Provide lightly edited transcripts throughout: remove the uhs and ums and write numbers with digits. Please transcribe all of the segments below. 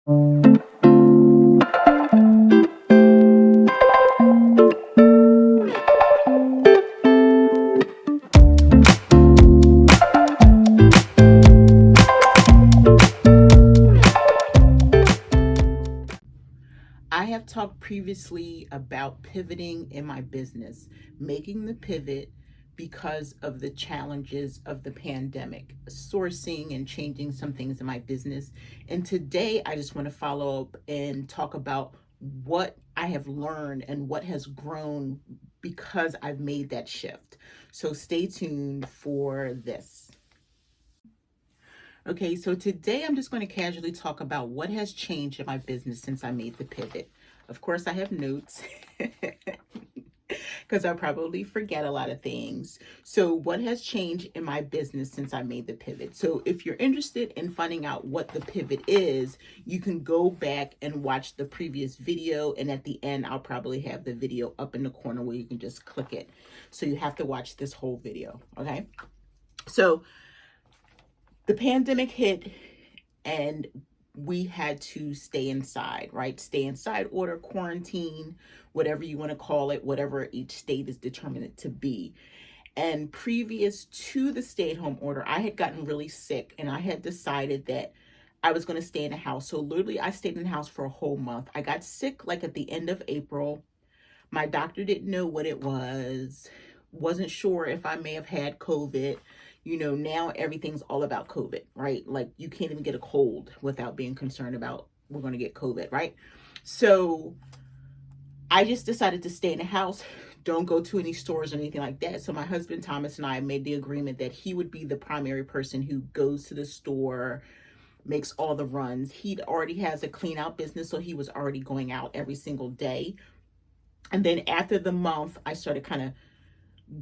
I have talked previously about pivoting in my business, making the pivot because of the challenges of the pandemic, sourcing and changing some things in my business. And today I just want to follow up and talk about what I have learned and what has grown because I've made that shift. So stay tuned for this. Okay, so today I'm just going to casually talk about what has changed in my business since I made the pivot. Of course, I have notes because I probably forget a lot of things. So, what has changed in my business since I made the pivot? So, if you're interested in finding out what the pivot is, you can go back and watch the previous video. And at the end, I'll probably have the video up in the corner where you can just click it. So, you have to watch this whole video. Okay. So, the pandemic hit and we had to stay inside, right? Stay inside order, quarantine, whatever you want to call it, whatever each state is determined it to be. And previous to the stay at home order, I had gotten really sick and I had decided that I was going to stay in the house. So literally, I stayed in the house for a whole month. I got sick like at the end of April. My doctor didn't know what it was, wasn't sure if I may have had COVID. You know, now everything's all about COVID, right? Like you can't even get a cold without being concerned about we're going to get COVID, right? So I just decided to stay in the house, don't go to any stores or anything like that. So my husband Thomas and I made the agreement that he would be the primary person who goes to the store, makes all the runs. He already has a clean out business, so he was already going out every single day. And then after the month, I started kind of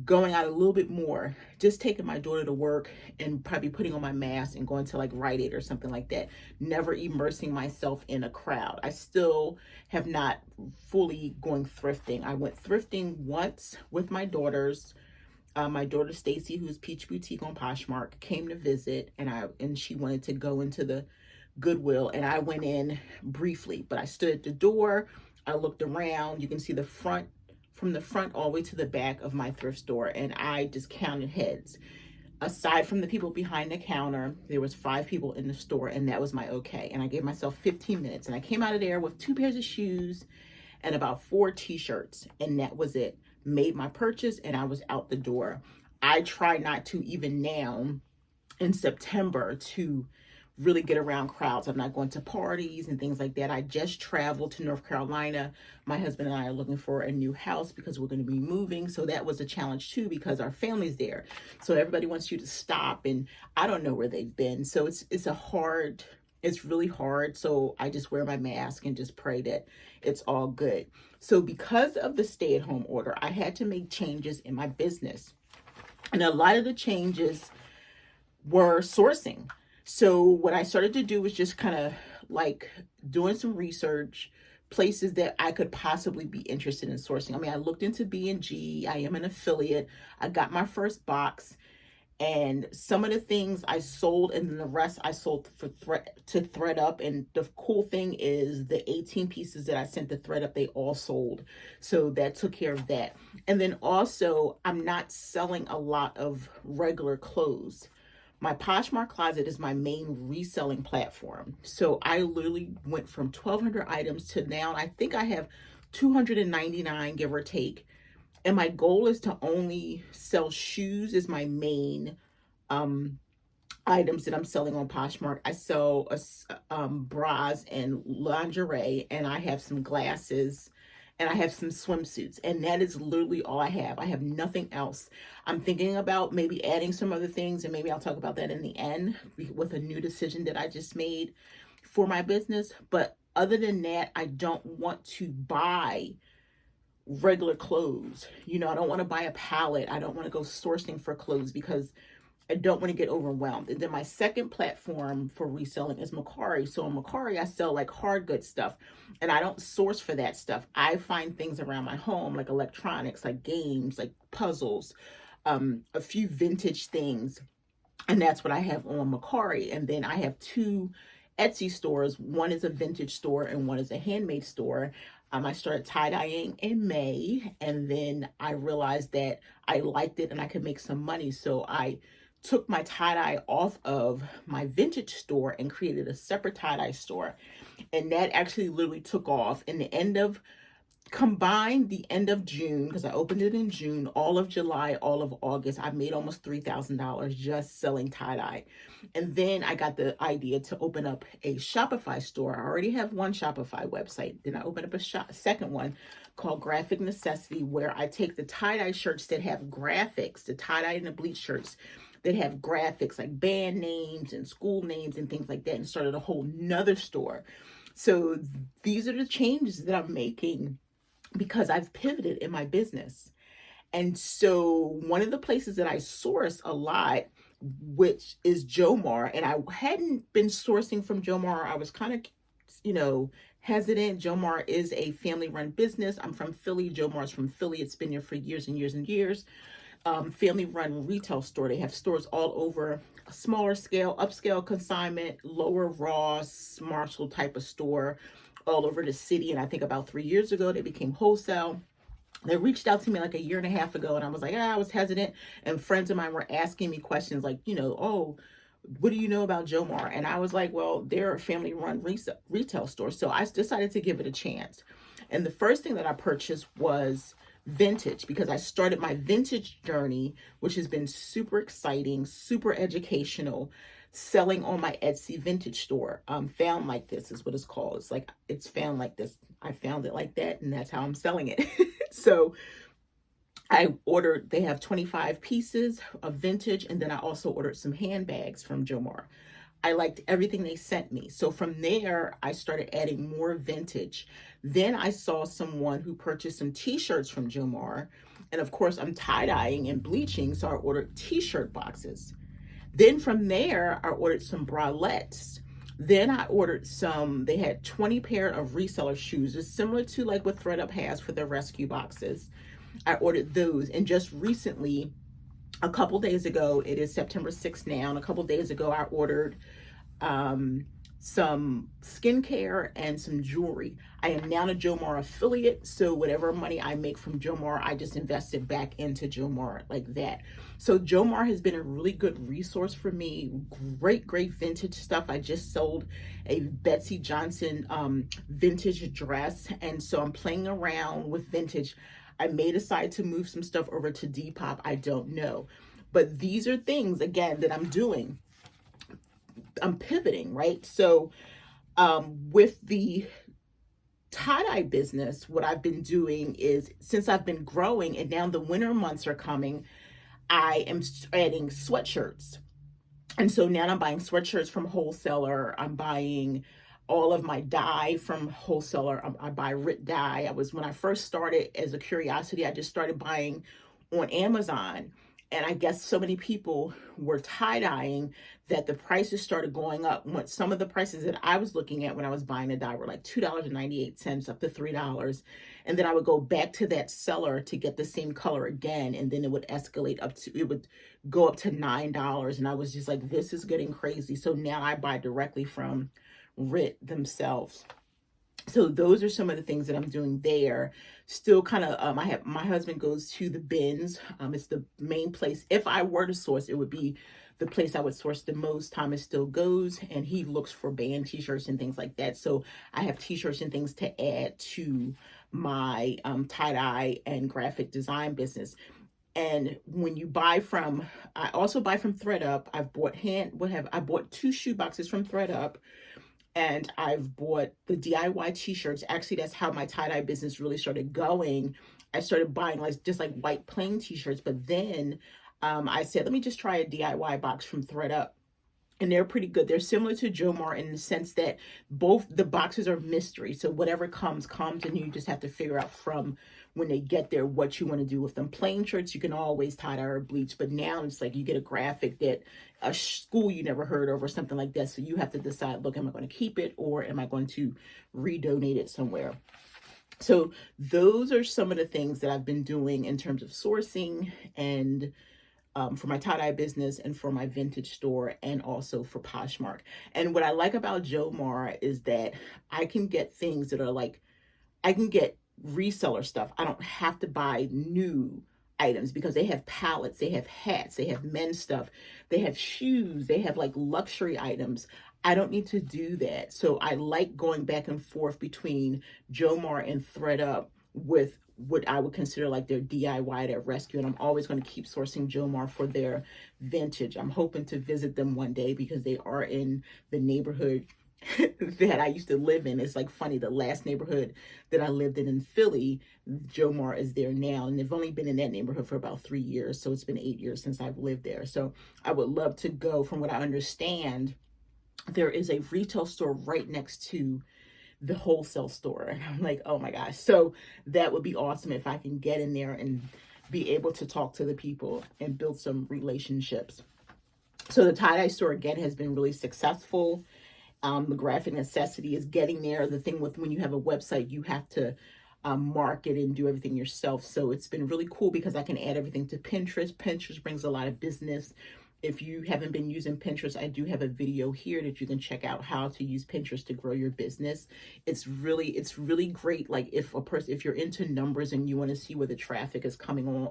going out a little bit more, just taking my daughter to work and probably putting on my mask and going to like Rite Aid or something like that, never immersing myself in a crowd. I still have not fully going thrifting. I went thrifting once with my daughters. My daughter Stacy, who's Peach Boutique on Poshmark, came to visit, and she wanted to go into the Goodwill, and I went in briefly, but I stood at the door. I looked around. You can see the front, from the front all the way to the back of my thrift store, and I just counted heads. Aside from the people behind the counter, there was 5 people in the store, and that was my okay. And I gave myself 15 minutes, and I came out of there with 2 pairs of shoes and about 4 t-shirts, and that was it. Made my purchase, and I was out the door. I try not to, even now in September, to really get around crowds. I'm not going to parties and things like that. I just traveled to North Carolina. My husband and I are looking for a new house because we're going to be moving. So that was a challenge too, because our family's there. So everybody wants you to stop, and I don't know where they've been. So it's really hard. So I just wear my mask and just pray that it's all good. So because of the stay-at-home order, I had to make changes in my business. And a lot of the changes were sourcing. So what I started to do was just kind of like doing some research, places that I could possibly be interested in sourcing. I mean, I looked into B&G. I am an affiliate. I got my first box, and some of the things I sold, and then the rest I sold for thread up. And the cool thing is the 18 pieces that I sent to thread up, they all sold. So that took care of that. And then also, I'm not selling a lot of regular clothes. My Poshmark Closet is my main reselling platform. So I literally went from 1,200 items to now I think I have 299, give or take. And my goal is to only sell shoes is my main items that I'm selling on Poshmark. I sell bras and lingerie, and I have some glasses, and I have some swimsuits, and that is literally all I have. I have nothing else. I'm thinking about maybe adding some other things, and maybe I'll talk about that in the end with a new decision that I just made for my business. But other than that, I don't want to buy regular clothes. You know, I don't want to buy a palette. I don't want to go sourcing for clothes because I don't want to get overwhelmed. And then my second platform for reselling is Mercari. So on Mercari, I sell like hard goods stuff, and I don't source for that stuff. I find things around my home, like electronics, like games, like puzzles, a few vintage things. And that's what I have on Mercari. And then I have 2 Etsy stores. One is a vintage store and one is a handmade store. I started tie-dyeing in May, and then I realized that I liked it and I could make some money. So I took my tie-dye off of my vintage store and created a separate tie-dye store. And that actually literally took off in the end of combined the end of June, because I opened it in June, all of July, all of August, I made almost $3,000 just selling tie-dye. And then I got the idea to open up a Shopify store. I already have one Shopify website. Then I opened up a second one called Graphic Necessity, where I take the tie-dye shirts that have graphics, the tie-dye and the bleach shirts that have graphics like band names and school names and things like that, and started a whole nother store. So these are the changes that I'm making because I've pivoted in my business. And so one of the places that I source a lot, which is Jomar, and I hadn't been sourcing from Jomar. I was kind of, hesitant. Jomar is a family run business. I'm from Philly. Jomar's from Philly. It's been here for years and years and years. Family run retail store. They have stores all over, a smaller scale, upscale consignment, lower Ross, Marshall type of store all over the city. And I think about 3 years ago, they became wholesale. They reached out to me like a year and a half ago, and I was like, I was hesitant. And friends of mine were asking me questions like, oh, what do you know about Jomar? And I was like, well, they're a family run retail store. So I decided to give it a chance. And the first thing that I purchased was vintage, because I started my vintage journey, which has been super exciting, super educational, selling on my Etsy vintage store. Found Like This is what it's called. It's like, it's Found Like This. I found it like that, and that's how I'm selling it. So they have 25 pieces of vintage, and then I also ordered some handbags from Jomar. I liked everything they sent me. So from there, I started adding more vintage. Then I saw someone who purchased some t-shirts from Jomar. And of course, I'm tie-dyeing and bleaching, so I ordered t-shirt boxes. Then from there, I ordered some bralettes. Then I ordered they had 20 pair of reseller shoes. It's similar to like what ThredUp has for their rescue boxes. I ordered those. And just recently, a couple days ago, it is September 6th now, and a couple days ago, I ordered some skincare and some jewelry. I am now a Jomar affiliate, so whatever money I make from Jomar, I just invest it back into Jomar like that. So Jomar has been a really good resource for me. Great vintage stuff. I just sold a Betsy Johnson vintage dress, and so I'm playing around with vintage. I may decide to move some stuff over to Depop. I don't know. But these are things, again, that I'm doing. I'm pivoting, right? So with the tie-dye business, what I've been doing is, since I've been growing and now the winter months are coming, I am adding sweatshirts. And so now I'm buying sweatshirts from wholesaler. I'm buying all of my dye from wholesaler. I buy RIT dye. When I first started as a curiosity, I just started buying on Amazon. And I guess so many people were tie-dyeing that the prices started going up. Some of the prices that I was looking at when I was buying the dye were like $2.98 up to $3. And then I would go back to that seller to get the same color again. And then it would escalate it would go up to $9. And I was just like, this is getting crazy. So now I buy directly from RIT themselves. So those are some of the things that I'm doing there. Still kind of, my husband goes to the bins. It's the main place. If I were to source, it would be the place I would source the most. Thomas still goes, and he looks for band t-shirts and things like that. So I have t-shirts and things to add to my tie-dye and graphic design business. And when you I also buy from ThredUp. I bought 2 shoe boxes from ThredUp. And I've bought the DIY t-shirts. Actually, that's how my tie-dye business really started going. I started buying just like white plain t-shirts. But then I said, let me just try a DIY box from ThredUp. And they're pretty good. They're similar to Jomar in the sense that both the boxes are mystery. So whatever comes, and you just have to figure out from when they get there what you want to do with them. Plain shirts, you can always tie-dye or bleach. But now it's like you get a graphic that a school you never heard of or something like that. So you have to decide, look, am I going to keep it or am I going to redonate it somewhere? So those are some of the things that I've been doing in terms of sourcing and for my tie-dye business and for my vintage store and also for Poshmark. And what I like about Jomar is that I can get things that are like, I can get reseller stuff. I don't have to buy new items because they have palettes, they have hats, they have men's stuff, they have shoes, they have like luxury items. I don't need to do that. So I like going back and forth between Jomar and ThreadUp with what I would consider like their DIY, their rescue. And I'm always going to keep sourcing Jomar for their vintage. I'm hoping to visit them one day because they are in the neighborhood that I used to live in. It's like funny, the last neighborhood that I lived in Philly, Jomar is there now, and they've only been in that neighborhood for about 3 years, so it's been 8 years since I've lived there. So I would love to go. From what I understand, there is a retail store right next to the wholesale store, and I'm like, oh my gosh. So that would be awesome if I can get in there and be able to talk to the people and build some relationships. So the tie-dye store again has been really successful. The graphic necessity is getting there. The thing with when you have a website, you have to market and do everything yourself. So it's been really cool because I can add everything to Pinterest. Pinterest brings a lot of business. If you haven't been using Pinterest, I do have a video here that you can check out how to use Pinterest to grow your business. It's really great. Like if you're into numbers and you want to see where the traffic is coming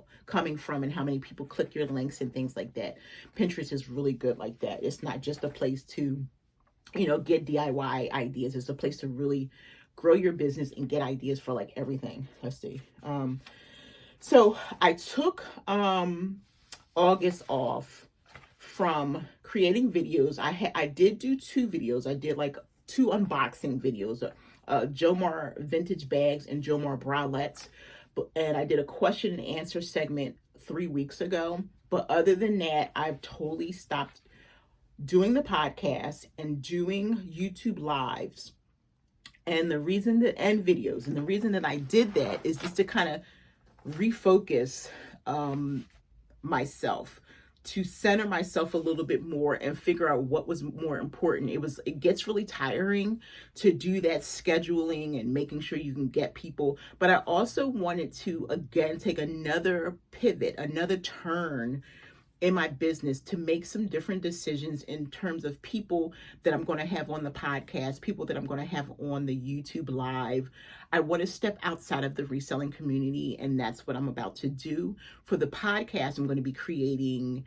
from and how many people click your links and things like that, Pinterest is really good like that. It's not just a place to get DIY ideas. It's a place to really grow your business and get ideas for like everything. Let's see. So I took August off from creating videos. I did do 2 videos. I did like 2 unboxing videos, Jomar vintage bags and Jomar bralettes. And I did a question and answer segment 3 weeks ago. But other than that, I've totally stopped doing the podcast and doing YouTube lives and videos. And the reason that I did that is just to kind of refocus myself, to center myself a little bit more and figure out what was more important. It gets really tiring to do that scheduling and making sure you can get people. But I also wanted to, again, take another pivot, another turn in my business to make some different decisions in terms of people that I'm going to have on the podcast, people that I'm going to have on the YouTube live. I want to step outside of the reselling community, and that's what I'm about to do. For the podcast, I'm going to be creating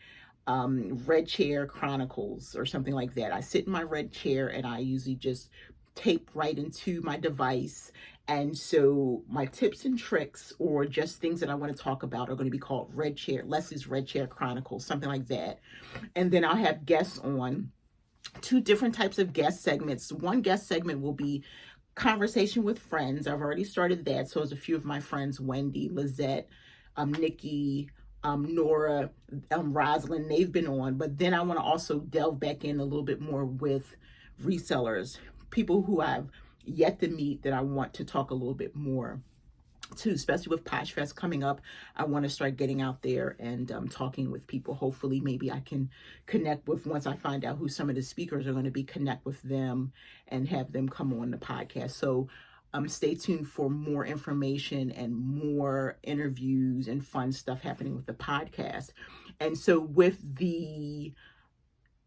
Red Chair Chronicles or something like that. I sit in my red chair and I usually just tape right into my device. And so my tips and tricks or just things that I want to talk about are going to be called Leslie's Red Chair Chronicles, something like that. And then I'll have guests on, 2 different types of guest segments. One guest segment will be conversation with friends. I've already started that. So there's a few of my friends, Wendy, Lizette, Nikki, Nora, Rosalind, they've been on. But then I want to also delve back in a little bit more with resellers, people who I've yet to meet that I want to talk a little bit more to, especially with Posh Fest coming up. I want to start getting out there and talking with people. Hopefully, maybe I can connect with, once I find out who some of the speakers are going to be, connect with them and have them come on the podcast. So stay tuned for more information and more interviews and fun stuff happening with the podcast. And so with the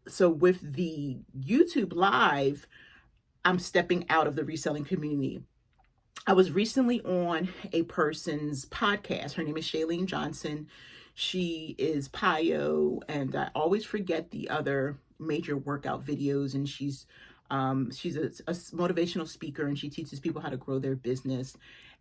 YouTube live, I'm stepping out of the reselling community. I was recently on a person's podcast. Her name is Shailene Johnson. She is PIO, and I always forget the other major workout videos. And she's a motivational speaker, and she teaches people how to grow their business.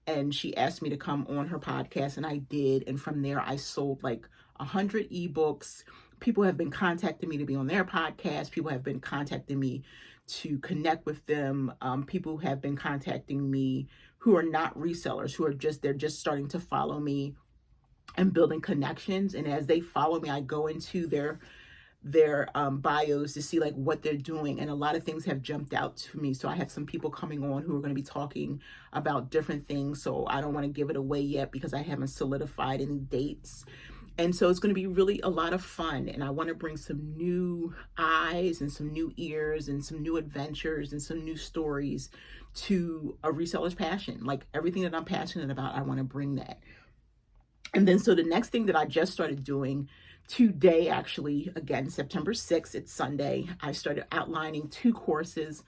And she asked me to come on her podcast, and I did. And from there, I sold like 100 ebooks. People have been contacting me to be on their podcast. People have been contacting me to connect with them. People have been contacting me who are not resellers, they're just starting to follow me and building connections. And as they follow me, I go into their bios to see like what they're doing. And a lot of things have jumped out to me. So I have some people coming on who are going to be talking about different things. So I don't want to give it away yet because I haven't solidified any dates. And so it's going to be really a lot of fun. And I want to bring some new eyes and some new ears and some new adventures and some new stories to a reseller's passion. Like everything that I'm passionate about, I want to bring that. And then so the next thing that I just started doing today, actually, again, September 6th, it's Sunday, I started outlining 2 courses.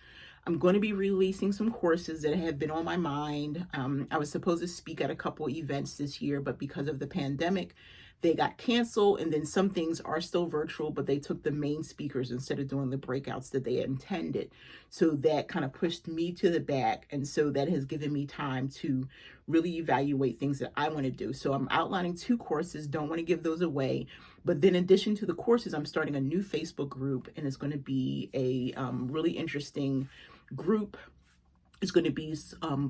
I'm going to be releasing some courses that have been on my mind. I was supposed to speak at a couple events this year, but because of the pandemic, they got canceled. And then some things are still virtual, but they took the main speakers instead of doing the breakouts that they intended. So that kind of pushed me to the back. And so that has given me time to really evaluate things that I want to do. So I'm outlining 2 courses, don't want to give those away. But then in addition to the courses, I'm starting a new Facebook group, and it's going to be a really interesting group. It's going to be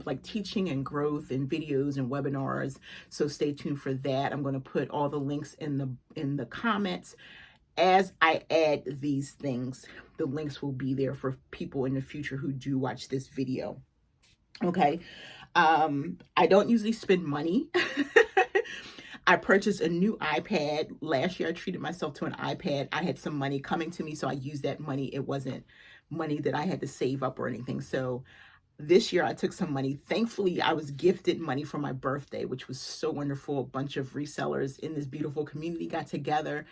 like teaching and growth and videos and webinars. So stay tuned for that. I'm going to put all the links in the comments. As I add these things, the links will be there for people in the future who do watch this video. Okay. I don't usually spend money. I purchased a new iPad. Last year, I treated myself to an iPad. I had some money coming to me, so I used that money. It wasn't money that I had to save up or anything. So this year, I took some money. Thankfully, I was gifted money for my birthday, which was so wonderful. A bunch of resellers in this beautiful community got together,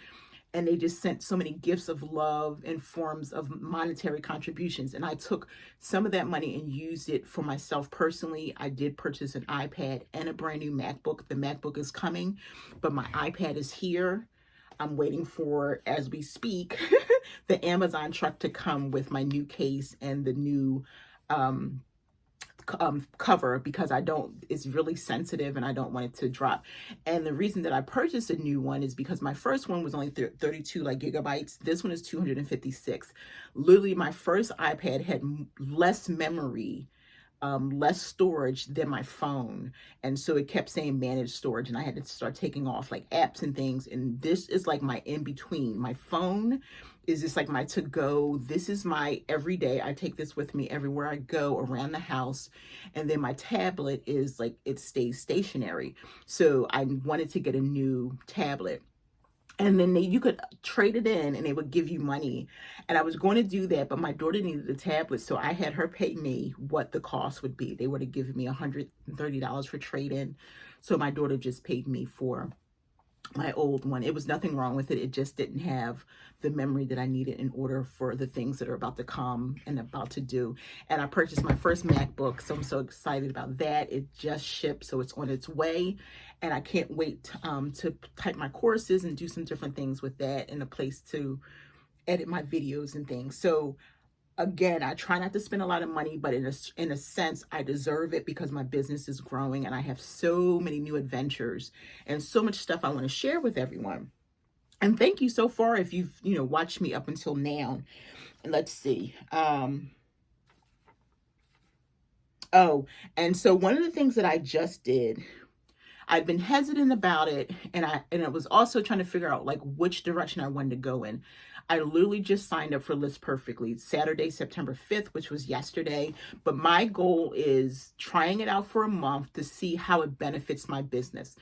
and they just sent so many gifts of love in forms of monetary contributions. And I took some of that money and used it for myself personally. I did purchase an iPad and a brand new MacBook. The MacBook is coming, but my iPad is here. I'm waiting for, as we speak, the Amazon truck to come with my new case and the new cover, because it's really sensitive and I don't want it to drop. And the reason that I purchased a new one is because my first one was only 32 gigabytes. This one is 256. Literally, my first iPad had less memory, less storage than my phone. And so it kept saying manage storage, and I had to start taking off like apps and things. And this is like my in between. My phone is just like my to go. This is my everyday. I take this with me everywhere I go around the house. And then my tablet is like, it stays stationary. So I wanted to get a new tablet. And then you could trade it in and they would give you money. And I was going to do that, but my daughter needed a tablet. So I had her pay me what the cost would be. They would have given me $130 for trade-in. So my daughter just paid me for my old one. It was nothing wrong with it. It just didn't have the memory that I needed in order for the things that are about to come and about to do. And I purchased my first MacBook, so I'm so excited about that. It just shipped, so it's on its way. And I can't wait to type my courses and do some different things with that, and a place to edit my videos and things. So again, I try not to spend a lot of money, but in a sense, I deserve it because my business is growing and I have so many new adventures and so much stuff I want to share with everyone. And thank you so far if you've, watched me up until now. And let's see. Oh, and so one of the things that I just did, I'd been hesitant about it, and I was also trying to figure out like which direction I wanted to go in. I literally just signed up for List Perfectly Saturday, September 5th, which was yesterday. But my goal is trying it out for a month to see how it benefits my business.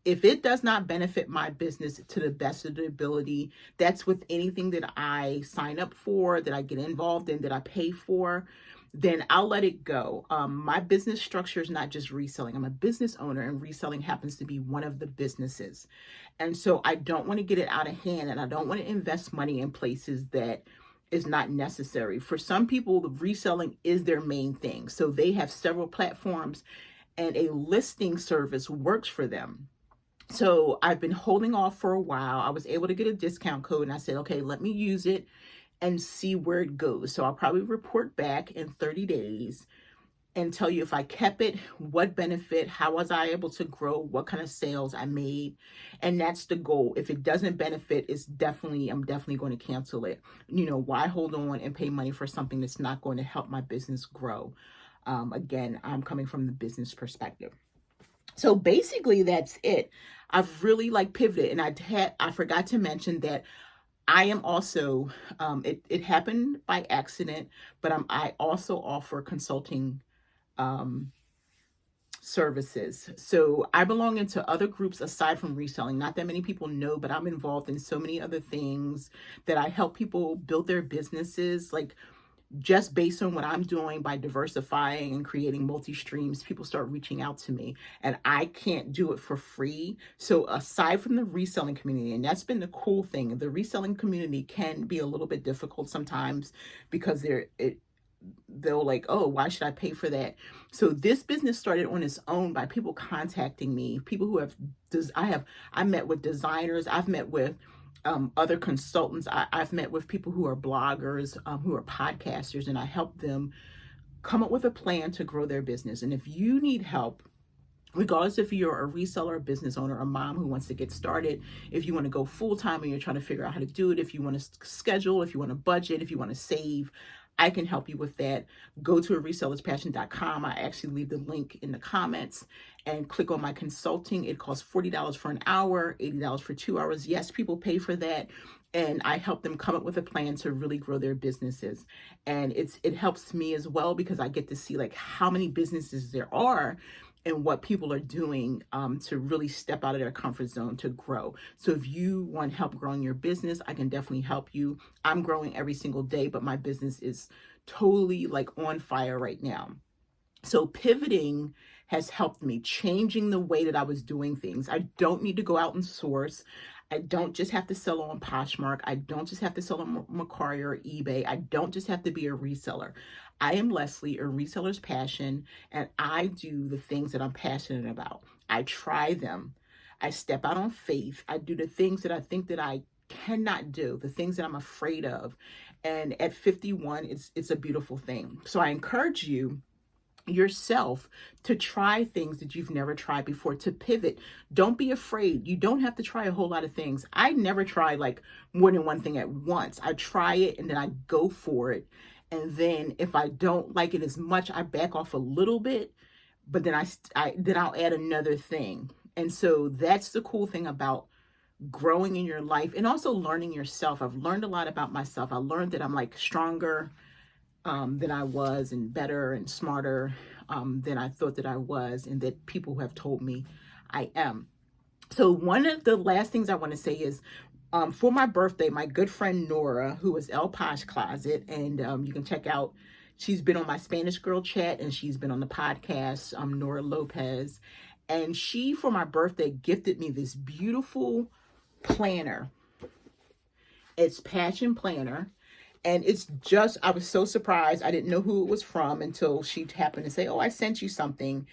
If it does not benefit my business to the best of the ability, that's with anything that I sign up for, that I get involved in, that I pay for, then I'll let it go. My business structure is not just reselling. I'm a business owner, and reselling happens to be one of the businesses. And so I don't want to get it out of hand, and I don't want to invest money in places that is not necessary. For some people, the reselling is their main thing. So they have several platforms, and a listing service works for them. So I've been holding off for a while. I was able to get a discount code, and I said, okay, let me use it and see where it goes. So I'll probably report back in 30 days and tell you if I kept it, what benefit, how was I able to grow, what kind of sales I made. And that's the goal. If it doesn't benefit, I'm definitely going to cancel it. Why hold on and pay money for something that's not going to help my business grow? Again, I'm coming from the business perspective. So basically that's it. I've really pivoted, and I forgot to mention that I am also, it happened by accident, but I also offer consulting services. So I belong into other groups aside from reselling. Not that many people know, but I'm involved in so many other things that I help people build their businesses, like just based on what I'm doing by diversifying and creating multi streams, people start reaching out to me, and I can't do it for free. So, aside from the reselling community, and that's been the cool thing, the reselling community can be a little bit difficult sometimes because they'll like, oh, why should I pay for that? So this business started on its own by people contacting me, people who have I met with designers, I've met with other consultants, I've met with people who are bloggers, who are podcasters, and I help them come up with a plan to grow their business. And if you need help, regardless if you're a reseller, a business owner, a mom who wants to get started, if you want to go full time and you're trying to figure out how to do it, if you want to schedule, if you want to budget, if you want to save, I can help you with that. Go to aresellerspassion.com. I actually leave the link in the comments and click on my consulting. It costs $40 for an hour, $80 for 2 hours. Yes, people pay for that. And I help them come up with a plan to really grow their businesses. And it helps me as well because I get to see like how many businesses there are and what people are doing to really step out of their comfort zone to grow. So if you want help growing your business, I can definitely help you. I'm growing every single day, but my business is totally like on fire right now. So pivoting has helped me, changing the way that I was doing things. I don't need to go out and source. I don't just have to sell on Poshmark. I don't just have to sell on Mercari or eBay. I don't just have to be a reseller. I am Leslie, a reseller's passion, and I do the things that I'm passionate about. I try them. I step out on faith. I do the things that I think that I cannot do, the things that I'm afraid of. And at 51, it's a beautiful thing. So I encourage you yourself to try things that you've never tried before, to pivot. Don't be afraid. You don't have to try a whole lot of things. I never try like more than one thing at once. I try it and then I go for it. And then if I don't like it as much, I back off a little bit, but then then I'll add another thing. And so that's the cool thing about growing in your life and also learning yourself. I've learned a lot about myself. I learned that I'm like stronger than I was, and better and smarter than I thought that I was, and that people have told me I am. So one of the last things I want to say is for my birthday, my good friend Nora, who is El Posh Closet, and you can check out, she's been on my Spanish Girl Chat and she's been on the podcast, Nora Lopez. And she, for my birthday, gifted me this beautiful planner. It's Passion Planner. And it's just, I was so surprised. I didn't know who it was from until she happened to say, oh, I sent you something.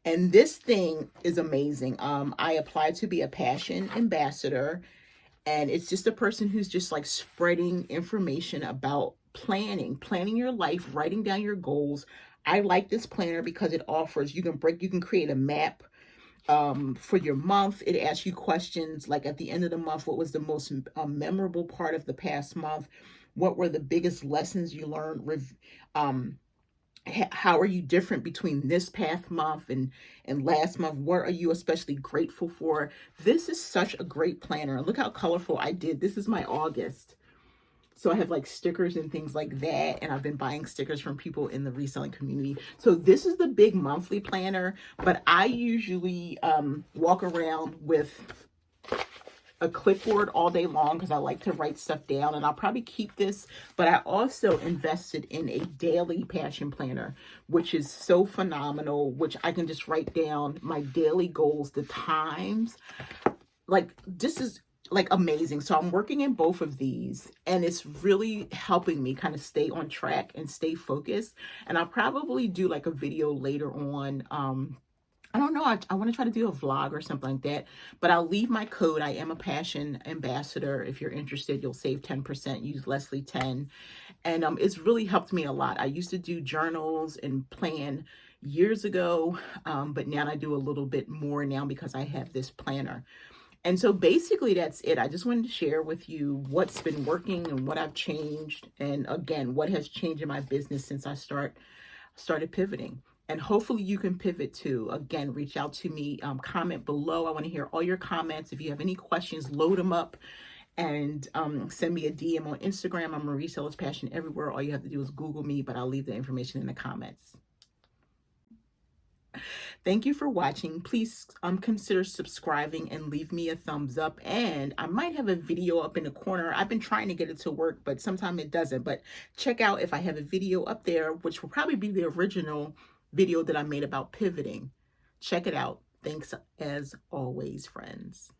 And this thing is amazing. I applied to be a passion ambassador. And it's just a person who's just like spreading information about planning your life, writing down your goals. I like this planner because it offers, you can create a map for your month. It asks you questions like at the end of the month, what was the most memorable part of the past month? What were the biggest lessons you learned? How are you different between this past month and last month? What are you especially grateful for? This is such a great planner. Look how colorful I did. This is my August. So I have like stickers and things like that. And I've been buying stickers from people in the reselling community. So this is the big monthly planner, but I usually walk around with a clipboard all day long because I like to write stuff down, and I'll probably keep this. But I also invested in a daily passion planner, which is so phenomenal, which I can just write down my daily goals, the times. Like, this is like amazing. So I'm working in both of these, and it's really helping me kind of stay on track and stay focused. And I'll probably do like a video later on. I don't know. I want to try to do a vlog or something like that, but I'll leave my code. I am a passion ambassador. If you're interested, you'll save 10%. Use Leslie 10. And it's really helped me a lot. I used to do journals and plan years ago, but now I do a little bit more now because I have this planner. And so basically that's it. I just wanted to share with you what's been working and what I've changed. And again, what has changed in my business since I started pivoting. And hopefully you can pivot too. Again, reach out to me, comment below. I want to hear all your comments. If you have any questions, load them up and send me a DM on Instagram. I'm Marie Seller's Passion everywhere. All you have to do is Google me, but I'll leave the information in the comments. Thank you for watching. Please consider subscribing and leave me a thumbs up. And I might have a video up in the corner. I've been trying to get it to work, but sometimes it doesn't. But check out if I have a video up there, which will probably be the original video that I made about pivoting. Check it out. Thanks as always, friends.